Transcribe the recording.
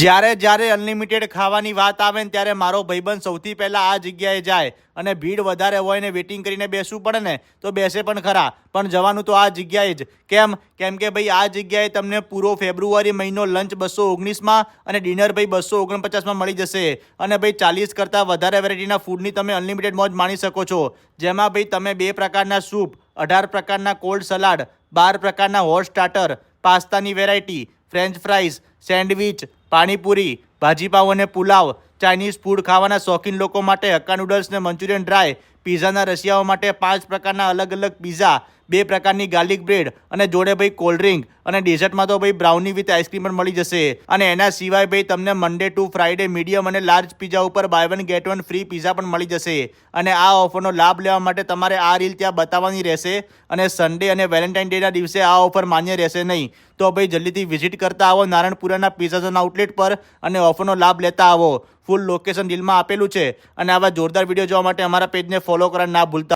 જ્યારે અનલિમિટેડ ખાવાની વાત આવે ને ત્યારે મારો ભાઈબંધ સૌથી પહેલાં આ જગ્યાએ જાય અને ભીડ વધારે હોય ને વેટિંગ કરીને બેસવું પડે ને તો બેસે પણ ખરા, પણ જવાનું તો આ જગ્યાએ જ. કેમ કે ભાઈ આ જગ્યાએ તમને પૂરો ફેબ્રુઆરી મહિનો લંચ 219માં અને ડિનર ભાઈ 249માં મળી જશે. અને ભાઈ 40 કરતાં વધારે વેરાયટીના ફૂડની તમે અનલિમિટેડ મોજ માણી શકો છો. જેમાં ભાઈ તમે 2 પ્રકારના સૂપ, 18 પ્રકારના કોલ્ડ સલાડ, 12 પ્રકારના હોટ સ્ટાર્ટર, પાસ્તાની variety, French fries, sandwich, panipuri, bhaji pav અને પુલાવ, ચાઇનીઝ ફૂડ ખાવાના શોખીન લોકો માટે હક્કા નૂડલ્સ ને મંચુરિયન ડ્રાય, પીઝાના રશિયાઓ માટે 5 પ્રકારના અલગ અલગ પીઝા, 2 પ્રકારની ગાર્લિક બ્રેડ અને જોડે ભાઈ કોલ્ડ ડ્રિંક અને ડેઝર્ટમાં તો ભાઈ બ્રાઉની વિથ આઈસ્ક્રીમ પણ મળી જશે. અને એના સિવાય ભાઈ તમને મંડે ટુ ફ્રાઈડે મીડિયમ અને લાર્જ પીઝા ઉપર બાય 1 ગેટ 1 ફ્રી પીઝા પણ મળી જશે. અને આ ઓફરનો લાભ લેવા માટે તમારે આ રીલ ત્યાં બતાવવાની રહેશે અને સન્ડે અને વેલેન્ટાઇન ડેના દિવસે આ ઓફર માન્ય રહેશે નહીં. તો ભાઈ જલ્દીથી વિઝિટ કરતા આવો નારણપુરાના પિઝા ઝોન આઉટલેટ પર અને ઓફરનો લાભ લેતા આવો. ફૂલ લોકેશન રીલમાં આપેલું છે. અને આવા જોરદાર વિડીયો જોવા માટે અમારા પેજને ફોલો કરવાનું ના ભૂલતા.